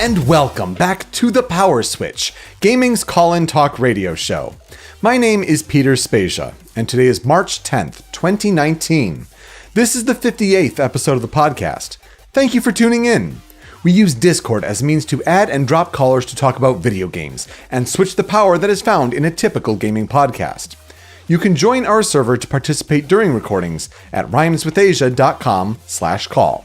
and welcome back to the PowerSwitch, gaming's call-in talk radio show. My name is Peter Spezia, and today is March 10th, 2019. This is the 58th episode of the podcast. Thank you for tuning in. We use Discord as a means to add and drop callers to talk about video games, and switch the power that is found in a typical gaming podcast. You can join our server to participate during recordings at rhymeswithasia.com/call.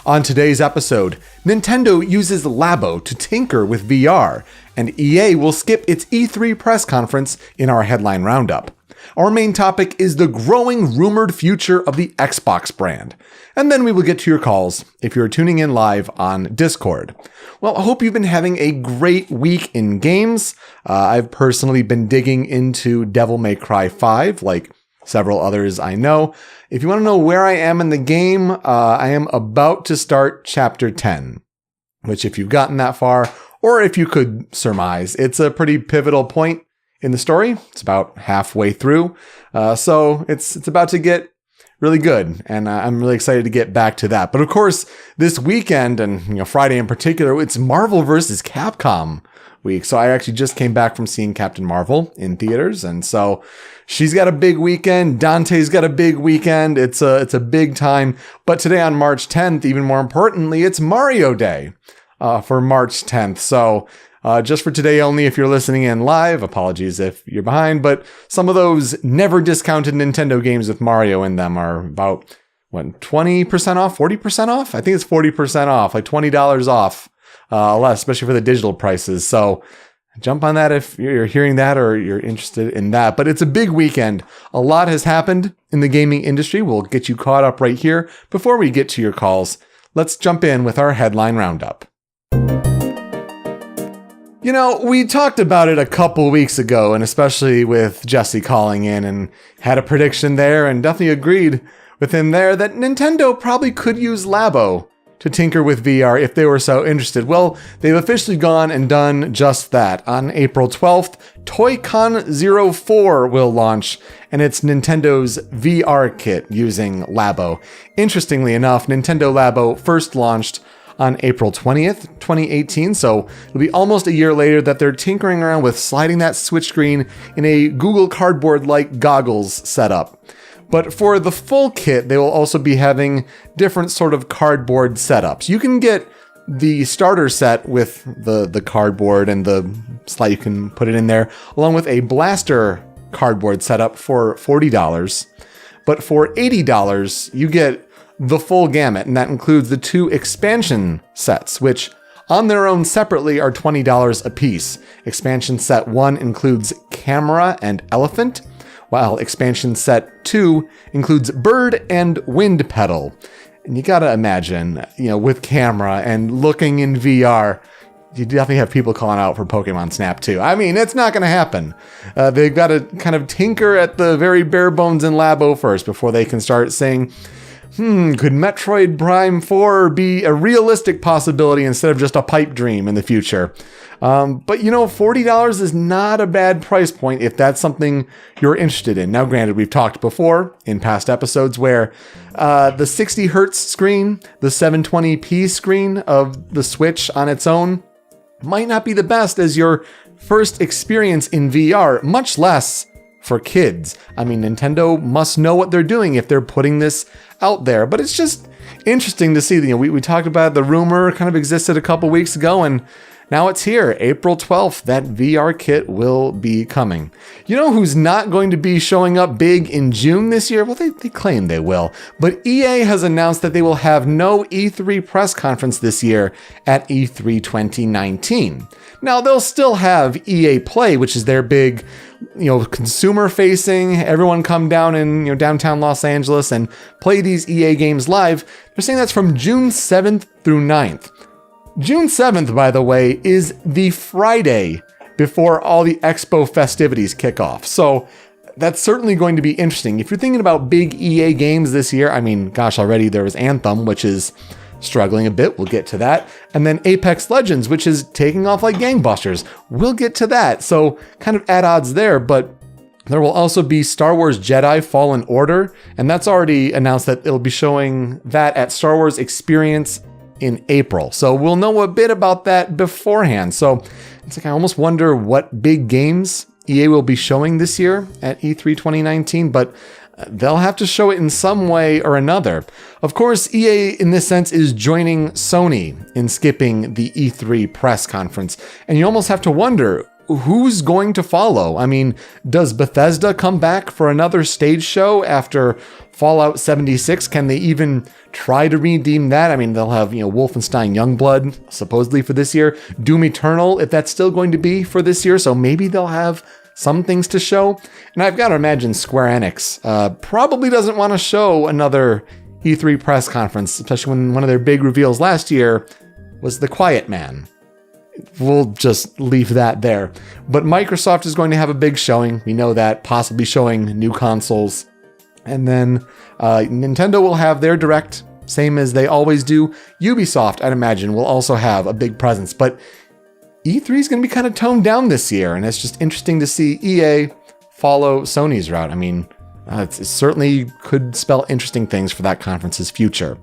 On today's episode, Nintendo uses Labo to tinker with VR, and EA will skip its E3 press conference in our headline roundup. Our main topic is the growing rumored future of the Xbox brand. And then we will get to your calls if you're tuning in live on Discord. Well, I hope you've been having a great week in games. I've personally been digging into Devil May Cry 5, like several others I know. If you want to know where I am in the game, I am about to start Chapter 10, which if you've gotten that far, or if you could surmise, it's a pretty pivotal point in the story. It's about halfway through, so it's about to get really good, and I'm really excited to get back to that. But of course, this weekend, and Friday in particular, it's Marvel vs. Capcom week. So I actually just came back from seeing Captain Marvel in theaters, and so she's got a big weekend. Dante's got a big weekend. It's a big time. But today on March 10th, even more importantly, it's Mario Day for March 10th. So just for today only, if you're listening in live, apologies if you're behind, but some of those never discounted Nintendo games with Mario in them are about, 20% off, 40% off? I think it's 40% off, like $20 off. Less, especially for the digital prices. So jump on that if you're hearing that or you're interested in that. But it's a big weekend. A lot has happened in the gaming industry. We'll get you caught up right here. Before we get to your calls, let's jump in with our headline roundup. We talked about it a couple weeks ago, and especially with Jesse calling in and had a prediction there and definitely agreed with him there that Nintendo probably could use Labo to tinker with VR if they were so interested. Well, they've officially gone and done just that. On April 12th, Toy-Con 04 will launch, and it's Nintendo's VR kit using Labo. Interestingly enough, Nintendo Labo first launched on April 20th, 2018, so it'll be almost a year later that they're tinkering around with sliding that Switch screen in a Google Cardboard-like goggles setup. But for the full kit, they will also be having different sort of cardboard setups. You can get the starter set with the cardboard and the slide, you can put it in there, along with a blaster cardboard setup for $40. But for $80, you get the full gamut, and that includes the 2 expansion sets, which on their own separately are $20 a piece. Expansion set 1 includes camera and elephant, while expansion set 2 includes bird and wind pedal. And you gotta imagine, with camera and looking in VR, you definitely have people calling out for Pokemon Snap 2. I mean, it's not gonna happen. They've got to kind of tinker at the very bare bones in Labo first before they can start saying, could Metroid Prime 4 be a realistic possibility instead of just a pipe dream in the future? But $40 is not a bad price point if that's something you're interested in. Now, granted, we've talked before in past episodes where the 60 hertz screen, the 720p screen of the Switch on its own might not be the best as your first experience in VR, much less for kids. I mean, Nintendo must know what they're doing if they're putting this out there, but it's just interesting to see. We talked about the rumor kind of existed a couple weeks ago, and now it's here, April 12th, that VR kit will be coming. You know who's not going to be showing up big in June this year? Well, they claim they will, but EA has announced that they will have no E3 press conference this year at E3 2019. Now, they'll still have EA Play, which is their big, consumer facing, everyone come down in, downtown Los Angeles and play these EA games live. They're saying that's from June 7th through 9th. June 7th, by the way, is the Friday before all the Expo festivities kick off. So that's certainly going to be interesting. If you're thinking about big EA games this year, I mean, gosh, already there was Anthem, which is struggling a bit. We'll get to that. And then Apex Legends, which is taking off like gangbusters. We'll get to that. So kind of at odds there, but there will also be Star Wars Jedi Fallen Order, and that's already announced that it'll be showing that at Star Wars Experience in April. So we'll know a bit about that beforehand. So it's like I almost wonder what big games EA will be showing this year at E3 2019, but they'll have to show it in some way or another. Of course, EA in this sense is joining Sony in skipping the E3 press conference. And you almost have to wonder, who's going to follow? I mean, does Bethesda come back for another stage show after Fallout 76? Can they even try to redeem that? I mean, they'll have, Wolfenstein Youngblood supposedly for this year. Doom Eternal, if that's still going to be for this year. So maybe they'll have some things to show. And I've got to imagine Square Enix probably doesn't want to show another E3 press conference, especially when one of their big reveals last year was The Quiet Man. We'll just leave that there. But Microsoft is going to have a big showing. We know that, possibly showing new consoles. And then Nintendo will have their Direct, same as they always do. Ubisoft, I'd imagine, will also have a big presence. But E3 is going to be kind of toned down this year. And it's just interesting to see EA follow Sony's route. I mean, it certainly could spell interesting things for that conference's future.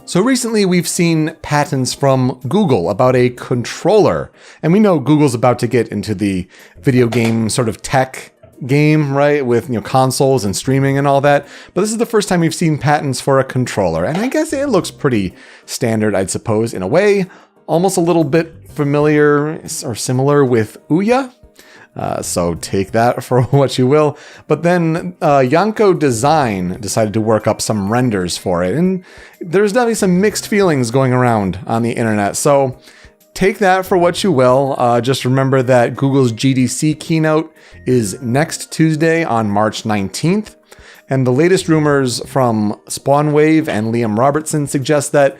So recently we've seen patents from Google about a controller, and we know Google's about to get into the video game sort of tech game, right? With, consoles and streaming and all that. But this is the first time we've seen patents for a controller, and I guess it looks pretty standard, I'd suppose, in a way, almost a little bit familiar or similar with Ouya. So take that for what you will. But then Yanko Design decided to work up some renders for it. And there's definitely some mixed feelings going around on the internet. So take that for what you will. Just remember that Google's GDC keynote is next Tuesday on March 19th. And the latest rumors from Spawnwave and Liam Robertson suggest that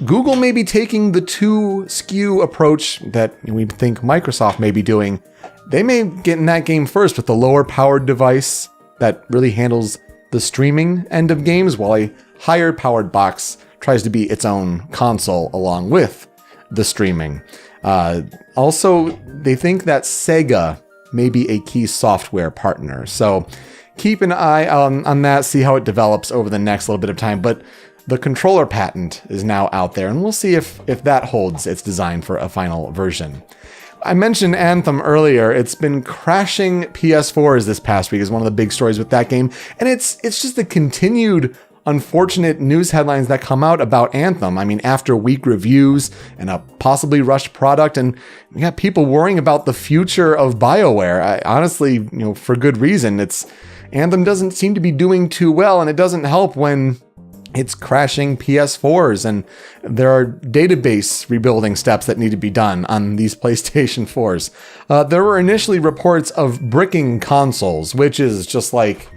Google may be taking the two SKU approach that we think Microsoft may be doing. They may get in that game first with the lower powered device that really handles the streaming end of games, while a higher powered box tries to be its own console along with the streaming. Also, they think that Sega may be a key software partner. So keep an eye on that, see how it develops over the next little bit of time. But the controller patent is now out there, and we'll see if that holds its design for a final version. I mentioned Anthem earlier. It's been crashing PS4s this past week is one of the big stories with that game. And it's just the continued unfortunate news headlines that come out about Anthem. I mean, after weak reviews and a possibly rushed product, and we got people worrying about the future of BioWare. Honestly, for good reason. Anthem doesn't seem to be doing too well, and it doesn't help when it's crashing PS4s, and there are database rebuilding steps that need to be done on these PlayStation 4s. There were initially reports of bricking consoles, which is just like,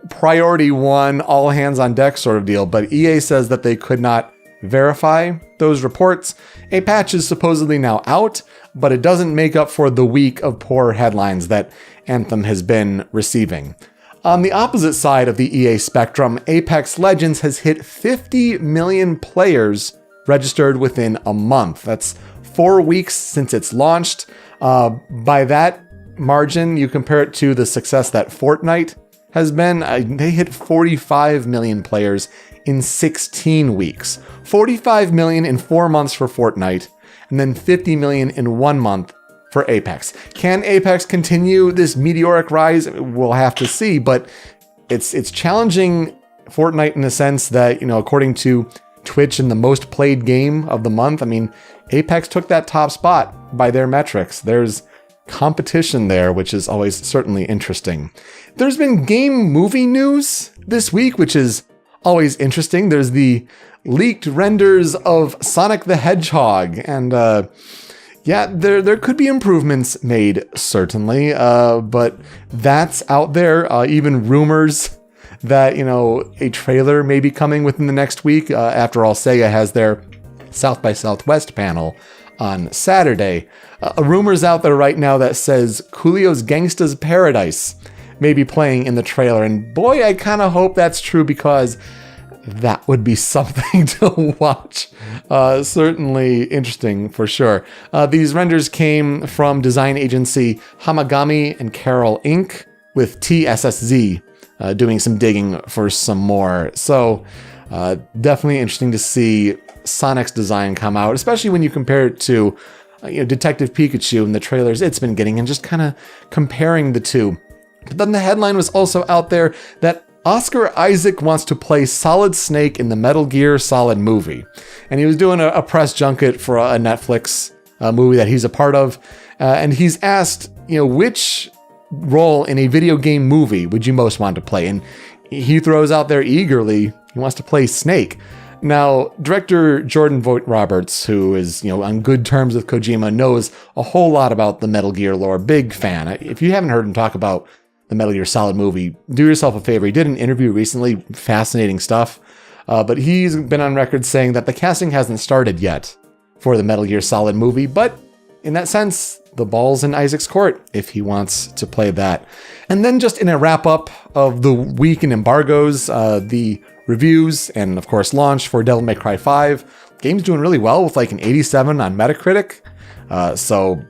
priority one, all hands on deck sort of deal. But EA says that they could not verify those reports. A patch is supposedly now out, but it doesn't make up for the week of poor headlines that Anthem has been receiving. On the opposite side of the EA spectrum, Apex Legends has hit 50 million players registered within a month. That's 4 weeks since it's launched. By that margin, you compare it to the success that Fortnite has been. They hit 45 million players in 16 weeks. 45 million in 4 months for Fortnite, and then 50 million in 1 month for Apex. Can Apex continue this meteoric rise? We'll have to see, but it's challenging Fortnite in the sense that, according to Twitch and the most played game of the month, I mean, Apex took that top spot by their metrics. There's competition there, which is always certainly interesting. There's been game movie news this week, which is always interesting. There's the leaked renders of Sonic the Hedgehog, and there could be improvements made, certainly, but that's out there. Even rumors that, a trailer may be coming within the next week. After all, Sega has their South by Southwest panel on Saturday. A rumor's out there right now that says Coolio's Gangsta's Paradise may be playing in the trailer, and boy, I kind of hope that's true, because that would be something to watch. Certainly interesting for sure. These renders came from design agency Hamagami and Carol Inc. with TSSZ doing some digging for some more. So Definitely interesting to see Sonic's design come out, especially when you compare it to Detective Pikachu and the trailers it's been getting, and just kind of comparing the two. But then the headline was also out there that Oscar Isaac wants to play Solid Snake in the Metal Gear Solid movie. And he was doing a press junket for a Netflix movie that he's a part of. And he's asked, which role in a video game movie would you most want to play? And he throws out there eagerly, he wants to play Snake. Now, director Jordan Vogt-Roberts, who is, on good terms with Kojima, knows a whole lot about the Metal Gear lore. Big fan. If you haven't heard him talk about the Metal Gear Solid movie, do yourself a favor. He did an interview recently, fascinating stuff. But he's been on record saying that the casting hasn't started yet for the Metal Gear Solid movie. But in that sense, the ball's in Isaac's court if he wants to play that. And then just in a wrap up of the week in embargoes, the reviews and of course launch for Devil May Cry 5. Game's doing really well with like an 87 on Metacritic. So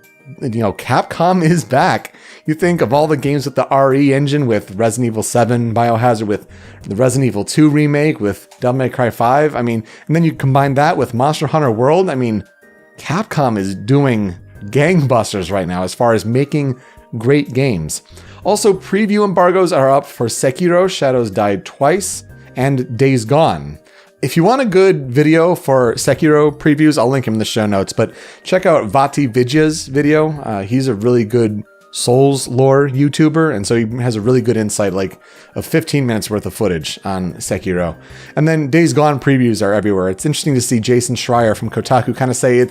Capcom is back. You think of all the games with the RE engine, with Resident Evil 7, Biohazard, with the Resident Evil 2 remake, with Devil May Cry 5. And then you combine that with Monster Hunter World. Capcom is doing gangbusters right now as far as making great games. Also, preview embargoes are up for Sekiro, Shadows Die Twice, and Days Gone. If you want a good video for Sekiro previews, I'll link him in the show notes, but check out Vati Vidya's video. He's a really good Souls lore YouTuber, and so he has a really good insight, like of 15 minutes worth of footage on Sekiro. And then Days Gone previews are everywhere. It's interesting to see Jason Schreier from Kotaku kind of say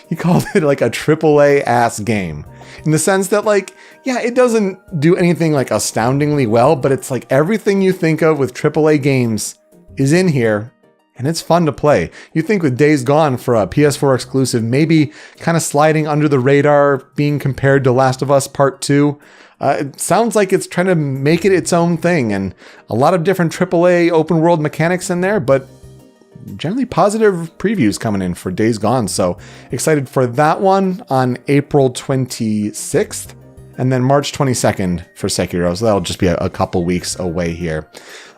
he called it like a AAA ass game, in the sense that it doesn't do anything like astoundingly well, but it's like everything you think of with AAA games is in here. And it's fun to play. You think with Days Gone for a PS4 exclusive, maybe kind of sliding under the radar, being compared to Last of Us Part 2. It sounds like it's trying to make it its own thing, and a lot of different AAA open world mechanics in there, but generally positive previews coming in for Days Gone. So excited for that one on April 26th, and then March 22nd for Sekiro. So that'll just be a couple weeks away here.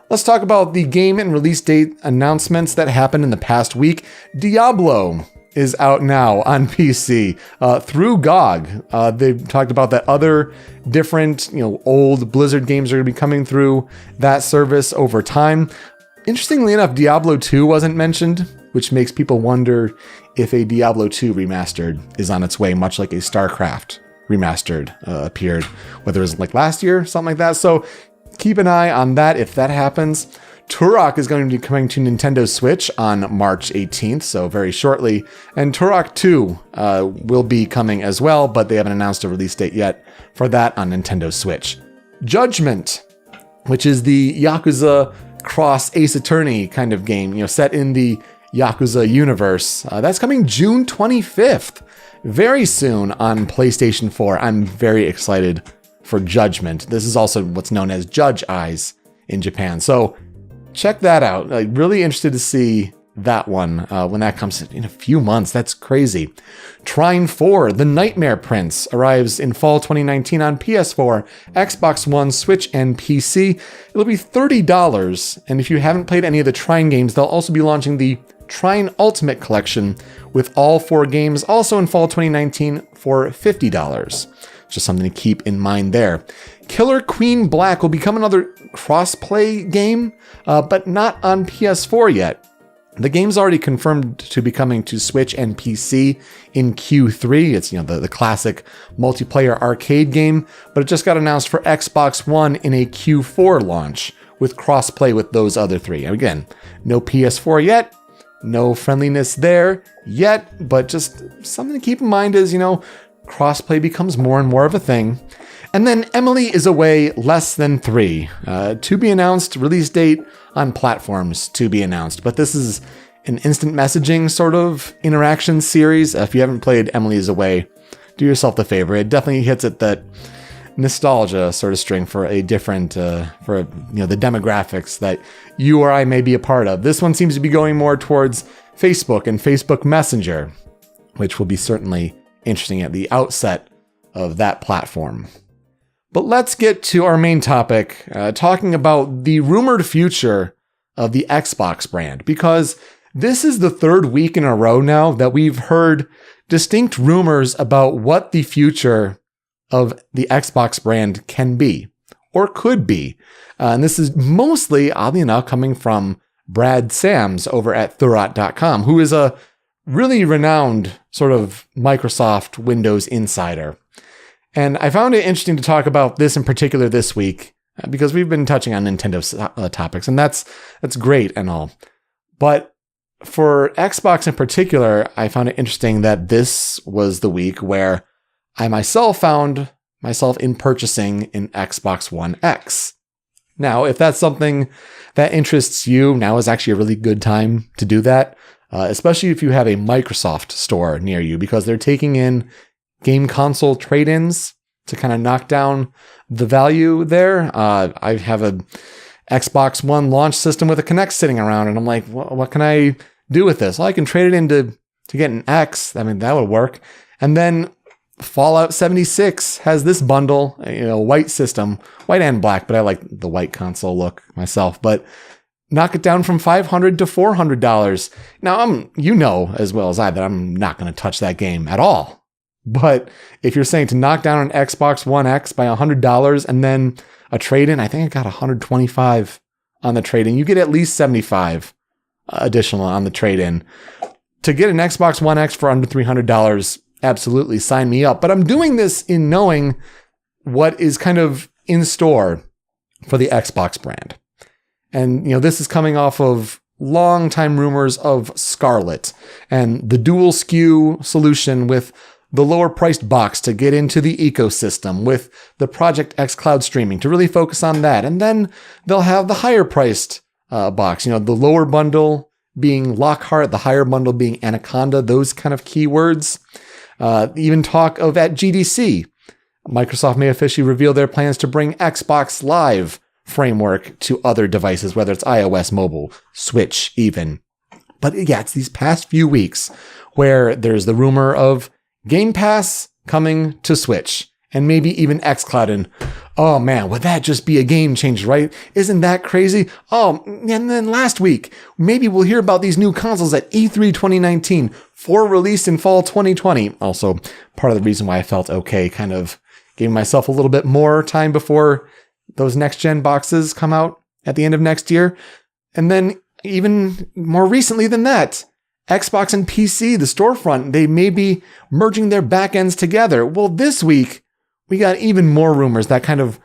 Let's talk about the game and release date announcements that happened in the past week. Diablo is out now on PC through GOG. They've talked about that other different, old Blizzard games are going to be coming through that service over time. Interestingly enough, Diablo 2 wasn't mentioned, which makes people wonder if a Diablo 2 remastered is on its way, much like a StarCraft remastered appeared, whether it was like last year, something like that. So keep an eye on that if that happens. Turok is going to be coming to Nintendo Switch on March 18th, so very shortly. And Turok 2 will be coming as well, but they haven't announced a release date yet for that on Nintendo Switch. Judgment, which is the Yakuza cross Ace Attorney kind of game, set in the Yakuza universe. That's coming June 25th, very soon on PlayStation 4. I'm very excited for Judgment. This is also what's known as Judge Eyes in Japan. So check that out. Really interested to see that one when that comes in a few months. That's crazy. Trine 4, The Nightmare Prince, arrives in fall 2019 on PS4, Xbox One, Switch, and PC. It'll be $30. And if you haven't played any of the Trine games, they'll also be launching the Trine Ultimate Collection with all 4 games, also in fall 2019 for $50. Just something to keep in mind there. Killer Queen Black will become another cross-play game, but not on PS4 yet. The game's already confirmed to be coming to Switch and PC in Q3. It's the classic multiplayer arcade game, but it just got announced for Xbox One in a Q4 launch with cross-play with those other 3. Again, no PS4 yet, no friendliness there yet, but just something to keep in mind is, crossplay becomes more and more of a thing. And then Emily is Away Less Than 3. To be announced, release date on platforms to be announced. But this is an instant messaging sort of interaction series. If you haven't played Emily is Away, do yourself the favor. It definitely hits at that nostalgia sort of string for a different, the demographics that you or I may be a part of. This one seems to be going more towards Facebook and Facebook Messenger, which will be certainly interesting at the outset of that platform. But let's get to our main topic, talking about the rumored future of the Xbox brand, because this is the third week in a row now that we've heard distinct rumors about what the future of the Xbox brand can be or could be. And this is mostly, oddly enough, coming from Brad Sams over at Thurrott.com, who is a really renowned sort of Microsoft Windows insider. And I found it interesting to talk about this in particular this week because we've been touching on Nintendo topics, and that's great and all. But for Xbox in particular, I found it interesting that this was the week where I myself found myself in purchasing an Xbox One X. Now, if that's something that interests you, now is actually a really good time to do that, especially if you have a Microsoft store near you, because they're taking in game console trade-ins to kind of knock down the value there. I have a Xbox One launch system with a Kinect sitting around, and I'm like, what can I do with this? Well, I can trade it in to get an X. I mean, that would work. And then Fallout 76 has this bundle, white system, white and black, but I like the white console look myself, but knock it down from $500 to $400. Now, you know as well as I that I'm not going to touch that game at all. But if you're saying to knock down an Xbox One X by $100 and then a trade-in, I think I got $125 on the trade-in. You get at least $75 additional on the trade-in. To get an Xbox One X for under $300, absolutely sign me up. But I'm doing this in knowing what is kind of in store for the Xbox brand. And, this is coming off of long-time rumors of Scarlet and the dual SKU solution with the lower priced box to get into the ecosystem, with the Project X Cloud streaming to really focus on that. And then they'll have the higher priced box, the lower bundle being Lockhart, the higher bundle being Anaconda, those kind of keywords. Even talk of at GDC, Microsoft may officially reveal their plans to bring Xbox Live framework to other devices, whether it's iOS, mobile, Switch even. But yeah, it's these past few weeks where there's the rumor of Game Pass coming to Switch and maybe even xCloud. And oh man, would that just be a game changer, right? Isn't that crazy? Oh, and then last week, maybe we'll hear about these new consoles at E3 2019 for release in fall 2020. Also, part of the reason why I felt okay, kind of giving myself a little bit more time before those next-gen boxes come out at the end of next year. And then even more recently than that, Xbox and PC, the storefront, they may be merging their backends together. Well, this week, we got even more rumors that kind of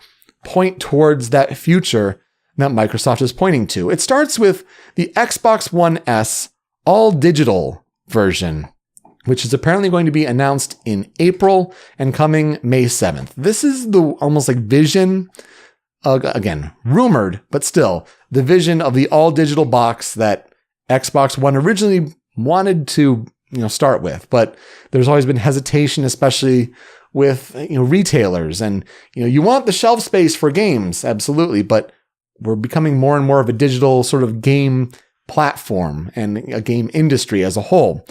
point towards that future that Microsoft is pointing to. It starts with the Xbox One S all-digital version, which is apparently going to be announced in April and coming May 7th. This is the almost like vision, again, rumored, but still, the vision of the all-digital box that Xbox One originally wanted to start with. But there's always been hesitation, especially with retailers, and you want the shelf space for games, absolutely, but we're becoming more and more of a digital sort of game platform and a game industry as a whole.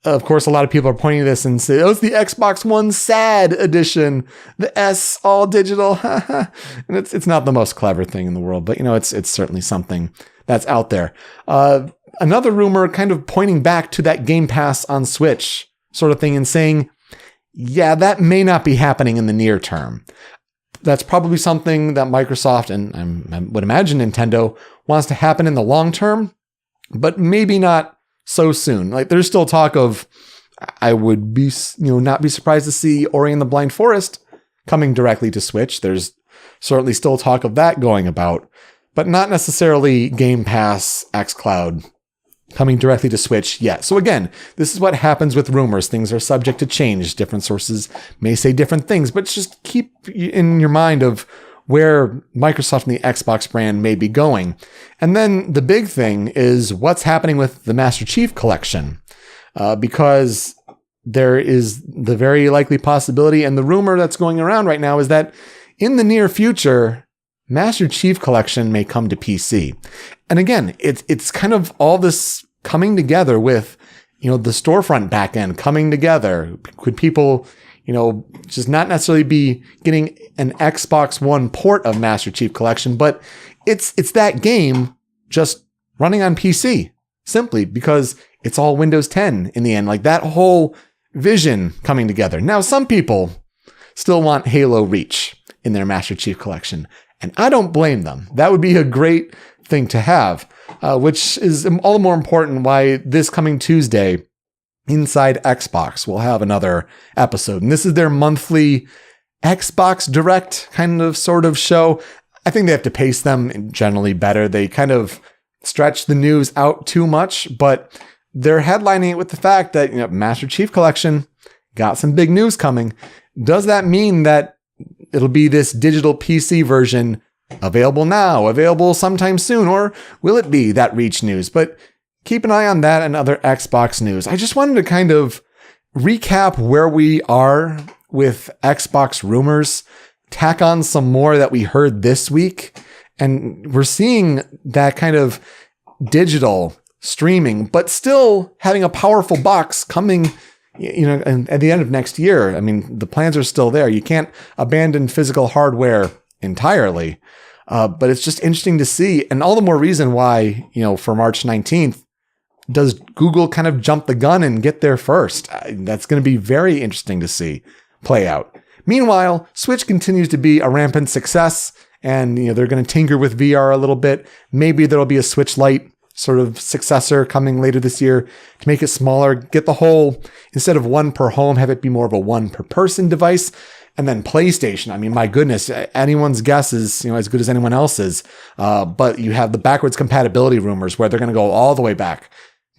Of course, a lot of people are pointing to this and say, oh, it's the Xbox One SAD edition, the S all digital. And it's not the most clever thing in the world, but it's certainly something that's out there. Another rumor kind of pointing back to that Game Pass on Switch sort of thing and saying, yeah, that may not be happening in the near term. That's probably something that Microsoft and I would imagine Nintendo wants to happen in the long term, but maybe not so soon. Like there's still talk of, I would be, not be surprised to see Ori and the Blind Forest coming directly to Switch. There's certainly still talk of that going about, but not necessarily Game Pass, xCloud coming directly to Switch yet. So again, this is what happens with rumors. Things are subject to change. Different sources may say different things, but just keep in your mind of where Microsoft and the Xbox brand may be going. And then the big thing is what's happening with the Master Chief Collection, because there is the very likely possibility, and the rumor that's going around right now is that in the near future, Master Chief Collection may come to PC. And again, it's kind of all this coming together with, the storefront backend coming together. Could people, just not necessarily be getting an Xbox One port of Master Chief Collection, but it's that game just running on PC, simply because it's all Windows 10 in the end. Like that whole vision coming together. Now, some people still want Halo Reach in their Master Chief Collection, and I don't blame them. That would be a great thing to have, which is all the more important why this coming Tuesday, Inside Xbox will have another episode. And this is their monthly Xbox Direct kind of sort of show. I think they have to pace them generally better. They kind of stretch the news out too much, but they're headlining it with the fact that, Master Chief Collection got some big news coming. Does that mean that it'll be this digital PC version available now, available sometime soon, or will it be that Reach news? But keep an eye on that and other Xbox news. I just wanted to kind of recap where we are with Xbox rumors, tack on some more that we heard this week. And we're seeing that kind of digital streaming, but still having a powerful box coming, at the end of next year. I mean, the plans are still there. You can't abandon physical hardware entirely. But it's just interesting to see. And all the more reason why, for March 19th, does Google kind of jump the gun and get there first? That's going to be very interesting to see play out. Meanwhile, Switch continues to be a rampant success, and they're going to tinker with VR a little bit. Maybe there'll be a Switch Lite sort of successor coming later this year to make it smaller, get the whole, instead of one per home, have it be more of a one per person device. And then PlayStation, I mean, my goodness, anyone's guess is, as good as anyone else's. But you have the backwards compatibility rumors where they're going to go all the way back.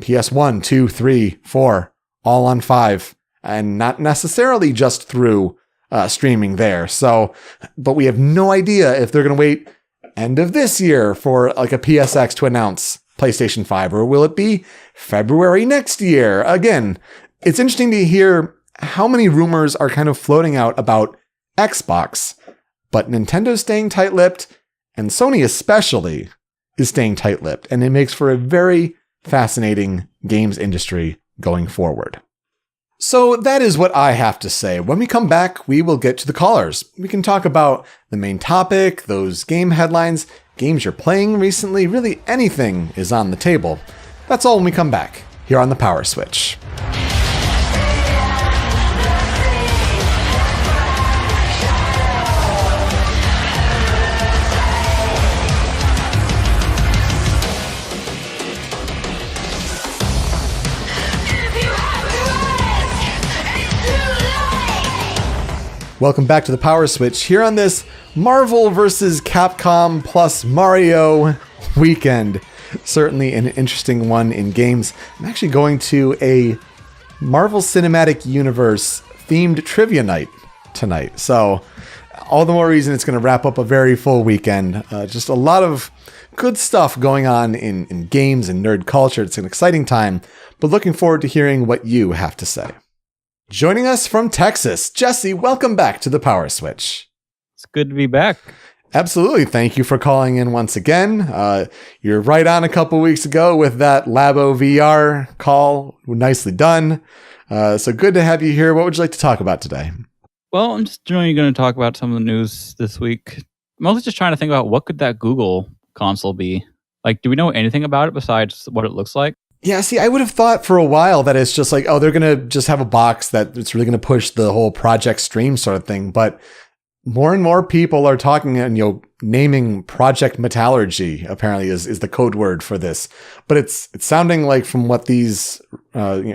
PS1, 2, 3, 4, all on 5, and not necessarily just through streaming there. So, but we have no idea if they're going to wait end of this year for like a PSX to announce PlayStation 5, or will it be February next year? Again, it's interesting to hear how many rumors are kind of floating out about Xbox, but Nintendo's staying tight-lipped, and Sony especially is staying tight-lipped, and it makes for a very fascinating games industry going forward. So that is what I have to say. When we come back, we will get to the callers. We can talk about the main topic, those game headlines, games you're playing recently, really anything is on the table. That's all when we come back here on the Power Switch. Welcome back to the Power Switch here on this Marvel vs. Capcom plus Mario weekend. Certainly an interesting one in games. I'm actually going to a Marvel Cinematic Universe themed trivia night tonight. So all the more reason it's going to wrap up a very full weekend. Just a lot of good stuff going on in games and nerd culture. It's an exciting time, but looking forward to hearing what you have to say. Joining us from Texas, Jesse, welcome back to the Power Switch. It's good to be back. Absolutely. Thank you for calling in once again. You're right on a couple weeks ago with that Labo VR call. Nicely done. So good to have you here. What would you like to talk about today? Well, I'm just generally going to talk about some of the news this week. Mostly just trying to think about what could that Google console be? Like, do we know anything about it besides what it looks like? Yeah, see, I would have thought for a while that it's just like, oh, they're going to just have a box that it's really going to push the whole Project Stream sort of thing. But more and more people are talking and, naming Project Metallurgy apparently is the code word for this. But it's sounding like from what these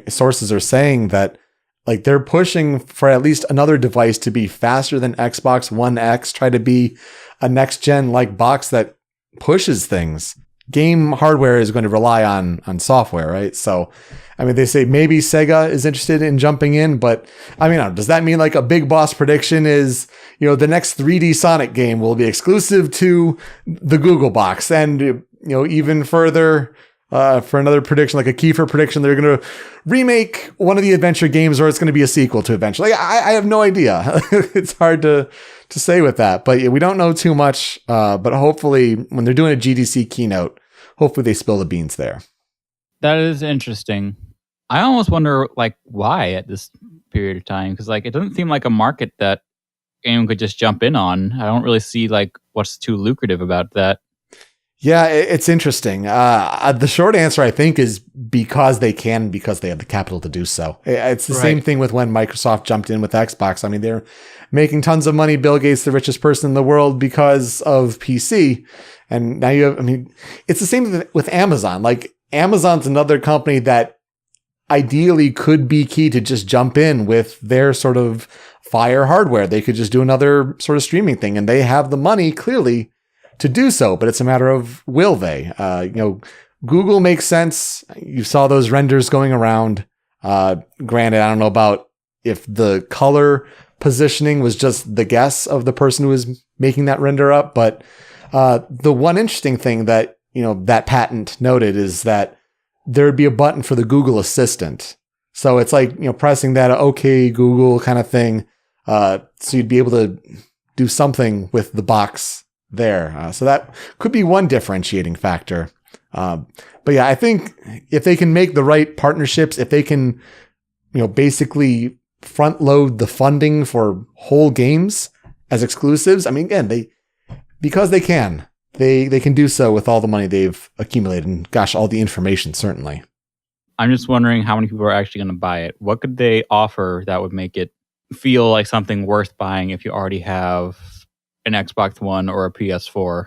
sources are saying that like they're pushing for at least another device to be faster than Xbox One X, try to be a next gen like box that pushes things. Game hardware is going to rely on software, right? So, I mean, they say maybe Sega is interested in jumping in, but I mean, does that mean like a big boss prediction is, the next 3D Sonic game will be exclusive to the Google box? And, even further, for another prediction, like a Kiefer prediction, they're going to remake one of the adventure games or it's going to be a sequel to Adventure. Like, I have no idea. It's hard to say with that, but we don't know too much. But hopefully when they're doing a GDC keynote, hopefully they spill the beans there. That is interesting. I almost wonder why at this period of time, because it doesn't seem like a market that anyone could just jump in on. I don't really see what's too lucrative about that. Yeah, it's interesting. The short answer, I think, is because they can, because they have the capital to do so. It's the same thing with when Microsoft jumped in with Xbox. I mean, they're making tons of money. Bill Gates, the richest person in the world, because of PC. And now you have, I mean, it's the same thing with Amazon. Like, Amazon's another company that ideally could be key to just jump in with their sort of Fire hardware. They could just do another sort of streaming thing, and they have the money, clearly, to do so, but it's a matter of will they? Google makes sense. You saw those renders going around. Granted, I don't know about if the color positioning was just the guess of the person who was making that render up, but the one interesting thing that, that patent noted is that there'd be a button for the Google Assistant. So it's like, pressing that okay, Google kind of thing. So you'd be able to do something with the box there. So that could be one differentiating factor. But yeah, I think if they can make the right partnerships, if they can, basically front load the funding for whole games as exclusives. I mean, again, because they can do so with all the money they've accumulated and gosh, all the information, certainly. I'm just wondering how many people are actually going to buy it. What could they offer that would make it feel like something worth buying if you already have an Xbox One or a PS4?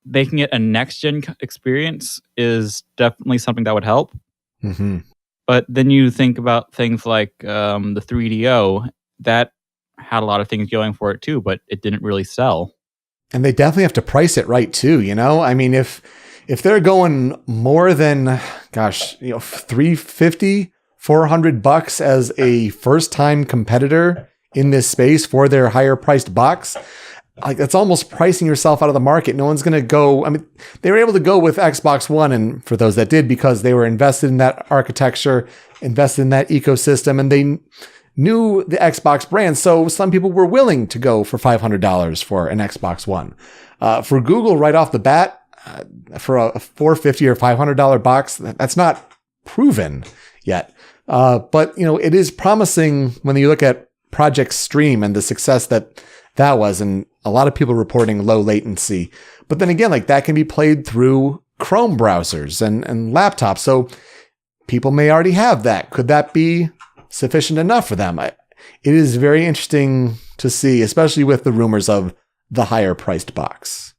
Making it a next-gen experience is definitely something that would help. Mm-hmm. But then you think about things like the 3DO. That had a lot of things going for it too, but it didn't really sell. And they definitely have to price it right too, I mean, if they're going more than, $350, $400 as a first-time competitor in this space for their higher-priced box, like that's almost pricing yourself out of the market. No one's going to go. I mean, they were able to go with Xbox One, and for those that did, because they were invested in that architecture, invested in that ecosystem, and they knew the Xbox brand. So some people were willing to go for $500 for an Xbox One. For Google, right off the bat, for a $450 or $500 box, that's not proven yet. But it is promising when you look at Project Stream and the success that was, and a lot of people reporting low latency. But then again, like that can be played through Chrome browsers and laptops. So people may already have that. Could that be sufficient enough for them? It is very interesting to see, especially with the rumors of the higher priced box.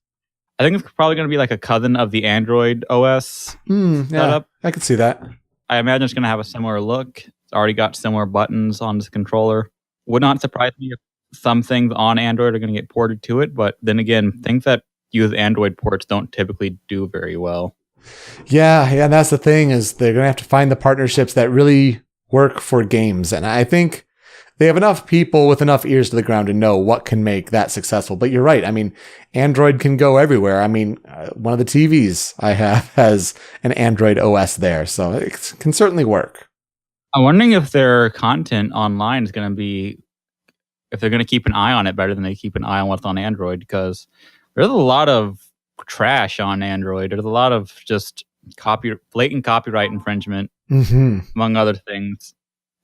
I think it's probably going to be like a cousin of the Android OS setup. I could see that. I imagine it's going to have a similar look. It's already got similar buttons on this controller. Would not surprise me if some things on Android are going to get ported to it, but then again, things that use Android ports don't typically do very well. Yeah, and that's the thing, is they're going to have to find the partnerships that really work for games, and I think they have enough people with enough ears to the ground to know what can make that successful. But you're right. I mean, Android can go everywhere. I mean, one of the TVs I have has an Android OS there, so it can certainly work. I'm wondering if their content online is going to be, if they're going to keep an eye on it better than they keep an eye on what's on Android, because there's a lot of trash on Android. There's a lot of just blatant copyright infringement, among other things.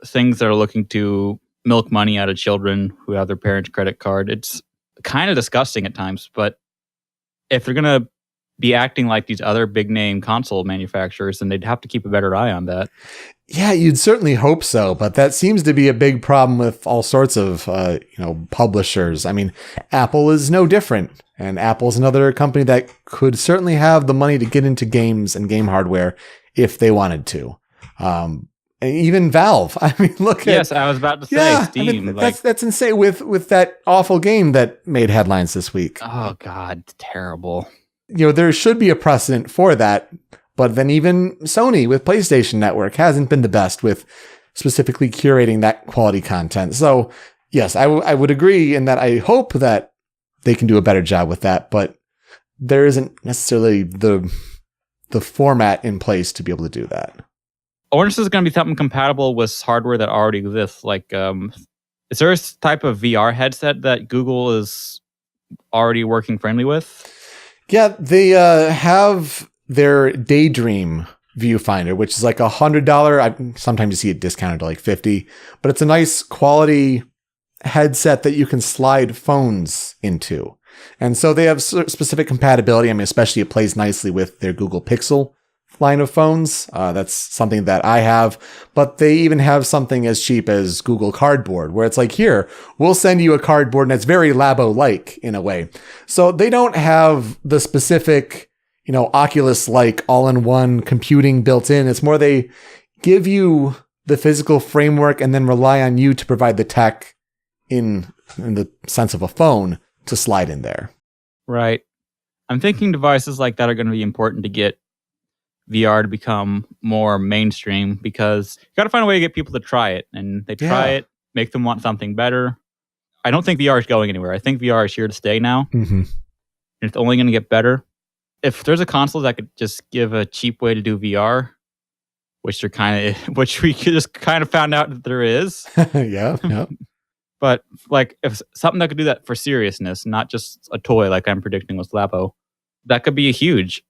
Things that are looking to milk money out of children who have their parents' credit card. It's kind of disgusting at times, but if they're going to be acting like these other big name console manufacturers, then they'd have to keep a better eye on that. Yeah, you'd certainly hope so, but that seems to be a big problem with all sorts of, publishers. I mean, Apple is no different, and Apple's another company that could certainly have the money to get into games and game hardware if they wanted to. And even Valve. I mean, Yes, I was about to say Steam. I mean, that's insane with that awful game that made headlines this week. Oh God, terrible. There should be a precedent for that. But then even Sony with PlayStation Network hasn't been the best with specifically curating that quality content. So yes, I would agree in that I hope that they can do a better job with that, but there isn't necessarily the format in place to be able to do that. I wonder if this is going to be something compatible with hardware that already exists. Like, is there a type of VR headset that Google is already working friendly with? Yeah, they have their Daydream viewfinder, which is like $100. Sometimes you see it discounted to like $50, but it's a nice quality headset that you can slide phones into. And so they have specific compatibility. I mean, especially it plays nicely with their Google Pixel line of phones. That's something that I have, but they even have something as cheap as Google Cardboard, where it's like, here, we'll send you a cardboard, and it's very Labo-like in a way. So they don't have the specific, Oculus-like all-in-one computing built in. It's more they give you the physical framework and then rely on you to provide the tech in the sense of a phone to slide in there. Right. I'm thinking devices like that are going to be important to get VR to become more mainstream, because you got to find a way to get people to try it, and they try it, make them want something better. I don't think VR is going anywhere. I think VR is here to stay now. Mm-hmm. And it's only going to get better. If there's a console that could just give a cheap way to do VR, which we just kind of found out that there is. Yeah. But like, if something that could do that for seriousness, not just a toy like I'm predicting with Labo, that could be huge.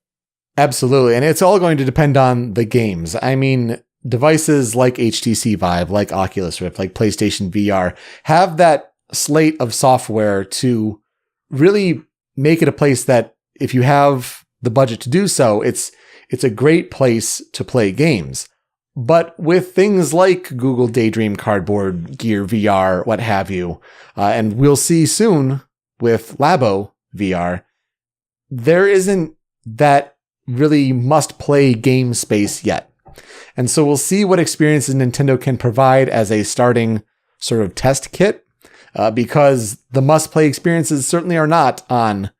Absolutely. And it's all going to depend on the games. I mean, devices like HTC Vive, like Oculus Rift, like PlayStation VR have that slate of software to really make it a place that if you have the budget to do so, it's a great place to play games. But with things like Google Daydream Cardboard, Gear VR, what have you, and we'll see soon with Labo VR, there isn't that really must-play game space yet. And so we'll see what experiences Nintendo can provide as a starting sort of test kit, because the must-play experiences certainly are not on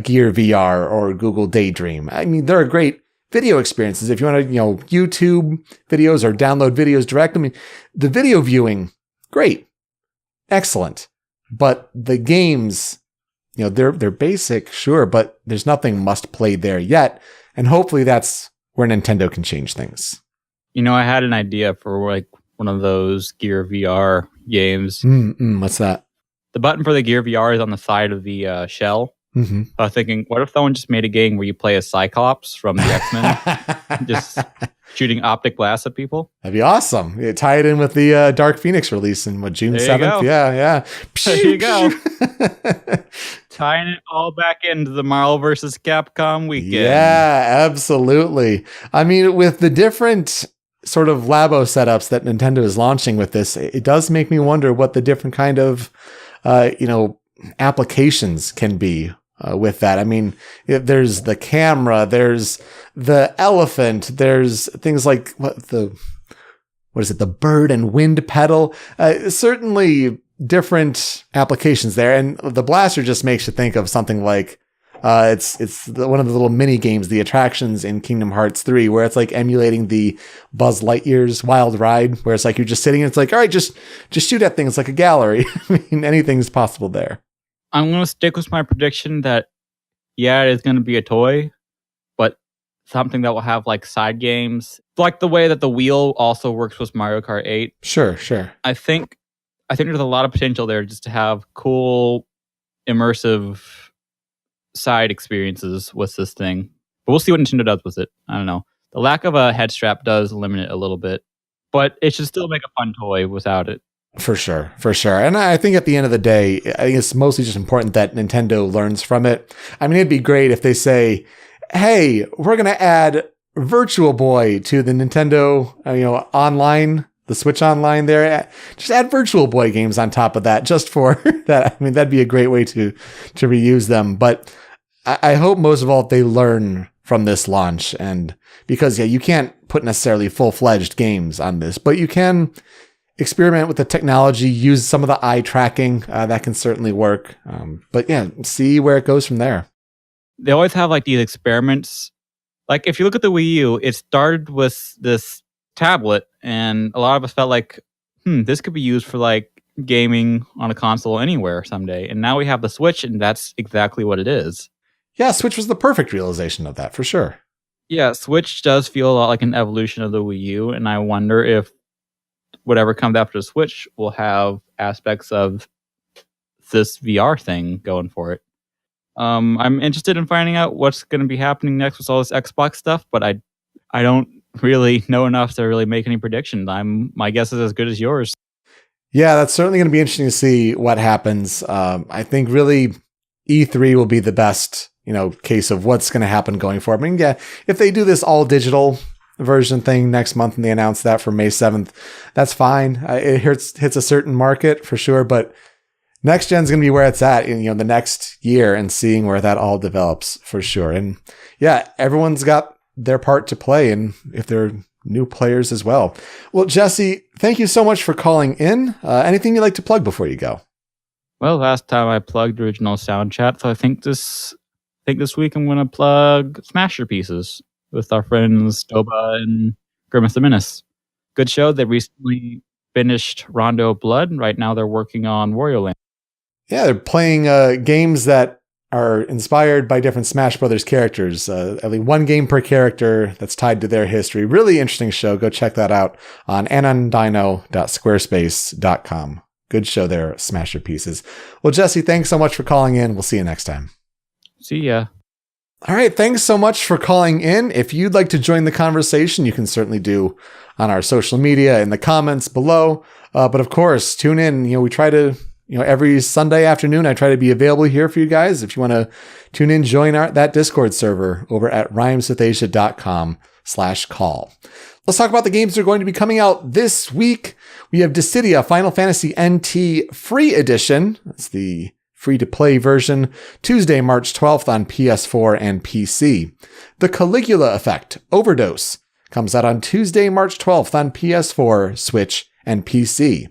Gear VR or Google Daydream. I mean, there are great video experiences. If you want to, YouTube videos or download videos direct, I mean, the video viewing, great, excellent. But the games, they're basic, sure, but there's nothing must play there yet. And hopefully that's where Nintendo can change things. I had an idea for like one of those Gear VR games. What's that? The button for the Gear VR is on the side of the shell. Mm-hmm. I was thinking, what if someone just made a game where you play as Cyclops from the X-Men, just shooting optic blasts at people? That'd be awesome. You tie it in with the Dark Phoenix release in June 7th? Yeah. There you go. Tying it all back into the Marvel vs. Capcom weekend. Yeah, absolutely. I mean, with the different sort of Labo setups that Nintendo is launching with this, it does make me wonder what the different kind of, applications can be. With that, I mean, there's the camera, there's the elephant, there's things like the bird and wind pedal. Certainly different applications there, and the blaster just makes you think of something like it's one of the little mini games, the attractions in Kingdom Hearts 3, where it's like emulating the Buzz Lightyear's Wild Ride, where it's like you're just sitting and it's like, all right, just shoot at things like a gallery. I mean, anything's possible there. I'm going to stick with my prediction that, it is going to be a toy, but something that will have like side games, like the way that the wheel also works with Mario Kart 8. Sure. I think there's a lot of potential there just to have cool, immersive side experiences with this thing. But we'll see what Nintendo does with it. I don't know. The lack of a head strap does limit it a little bit, but it should still make a fun toy without it. For sure. And I think at the end of the day, I think it's mostly just important that Nintendo learns from it. I mean, it'd be great if they say, hey, we're going to add Virtual Boy to the Nintendo, online, the Switch Online there. Just add Virtual Boy games on top of that, just for that. I mean, that'd be a great way to reuse them. But I hope most of all they learn from this launch. And because, you can't put necessarily full-fledged games on this, but you can experiment with the technology, use some of the eye tracking. That can certainly work. But see where it goes from there. They always have like these experiments. Like if you look at the Wii U, it started with this tablet, and a lot of us felt like, this could be used for like gaming on a console anywhere someday. And now we have the Switch, and that's exactly what it is. Yeah, Switch was the perfect realization of that, for sure. Yeah, Switch does feel a lot like an evolution of the Wii U, and I wonder if whatever comes after the Switch will have aspects of this VR thing going for it. I'm interested in finding out what's going to be happening next with all this Xbox stuff, but I don't really know enough to really make any predictions. My guess is as good as yours. Yeah, that's certainly going to be interesting to see what happens. I think really E3 will be the best, case of what's going to happen going forward. I mean, yeah, if they do this all digital version thing next month and they announce that for May 7th, that's fine. It hits a certain market for sure, but next gen's going to be where it's at in, the next year and seeing where that all develops for sure. And yeah, everyone's got their part to play, and if they're new players as well. Well, Jesse, thank you so much for calling in. Anything you'd like to plug before you go? Well, last time I plugged original sound chat, so I think this week I'm going to plug Smasher Pieces with our friends Stoba and Grimace the Menace. Good show. They recently finished Rondo Blood, and right now they're working on Wario Land. Yeah, they're playing games that are inspired by different Smash Brothers characters. At least one game per character that's tied to their history. Really interesting show. Go check that out on anondino.squarespace.com. Good show there, Smasher Pieces. Well, Jesse, thanks so much for calling in. We'll see you next time. See ya. All right, thanks so much for calling in. If you'd like to join the conversation, you can certainly do on our social media in the comments below. But of course, tune in. We try to, every Sunday afternoon, I try to be available here for you guys. If you want to tune in, join that Discord server over at rhymeswithasia.com/call. Let's talk about the games that are going to be coming out this week. We have Dissidia Final Fantasy NT Free Edition. That's the free-to-play version, Tuesday, March 12th on PS4 and PC. The Caligula Effect Overdose comes out on Tuesday, March 12th on PS4, Switch, and PC.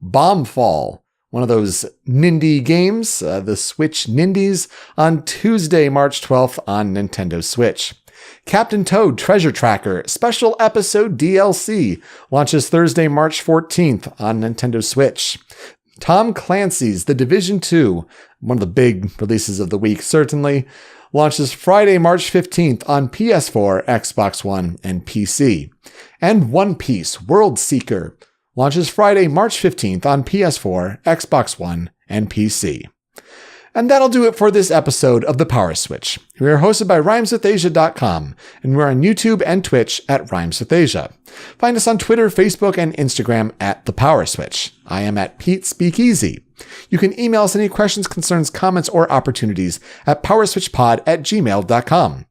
Bombfall, one of those Nindy games, the Switch Nindies, on Tuesday, March 12th on Nintendo Switch. Captain Toad Treasure Tracker Special Episode DLC launches Thursday, March 14th on Nintendo Switch. Tom Clancy's The Division 2, one of the big releases of the week, certainly, launches Friday, March 15th on PS4, Xbox One, and PC. And One Piece World Seeker launches Friday, March 15th on PS4, Xbox One, and PC. And that'll do it for this episode of The Power Switch. We are hosted by rhymeswithasia.com, and we're on YouTube and Twitch at Rhymes with Asia. Find us on Twitter, Facebook, and Instagram at The Power Switch. I am at Pete Speakeasy. You can email us any questions, concerns, comments, or opportunities at powerswitchpod@gmail.com.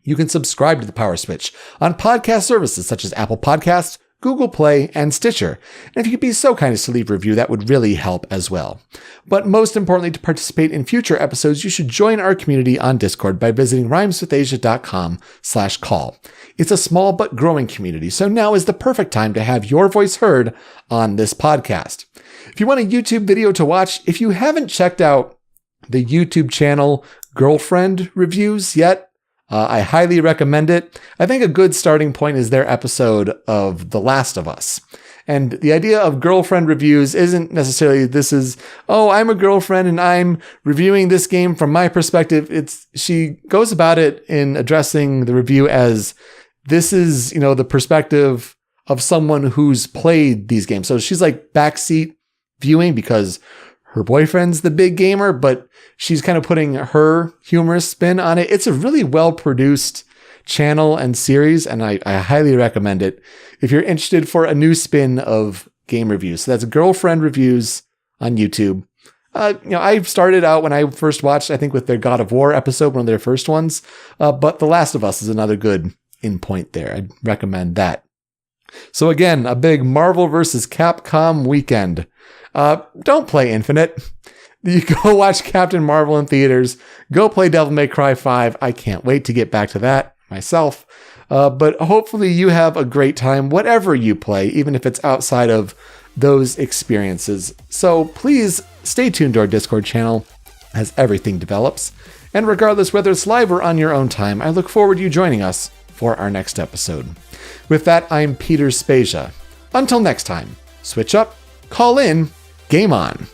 You can subscribe to The Power Switch on podcast services such as Apple Podcasts, Google Play, and Stitcher. And if you could be so kind as to leave a review, that would really help as well. But most importantly, to participate in future episodes, you should join our community on Discord by visiting rhymeswithasia.com/call. It's a small but growing community, so now is the perfect time to have your voice heard on this podcast. If you want a YouTube video to watch, if you haven't checked out the YouTube channel Girlfriend Reviews yet, I highly recommend it. I think a good starting point is their episode of The Last of Us. And the idea of girlfriend reviews isn't necessarily I'm a girlfriend and I'm reviewing this game from my perspective. She goes about it in addressing the review as this is, the perspective of someone who's played these games. So she's like backseat viewing because her boyfriend's the big gamer, but she's kind of putting her humorous spin on it. It's a really well-produced channel and series, and I highly recommend it if you're interested for a new spin of game reviews. So that's Girlfriend Reviews on YouTube. I started out when I first watched, I think, with their God of War episode, one of their first ones, but The Last of Us is another good in point there. I'd recommend that. So again, a big Marvel vs. Capcom weekend. Don't play Infinite. You go watch Captain Marvel in theaters. Go play Devil May Cry 5. I can't wait to get back to that myself. But hopefully you have a great time, whatever you play, even if it's outside of those experiences. So please stay tuned to our Discord channel as everything develops. And regardless whether it's live or on your own time, I look forward to you joining us for our next episode. With that, I'm Peter Spezia. Until next time, switch up, call in, game on.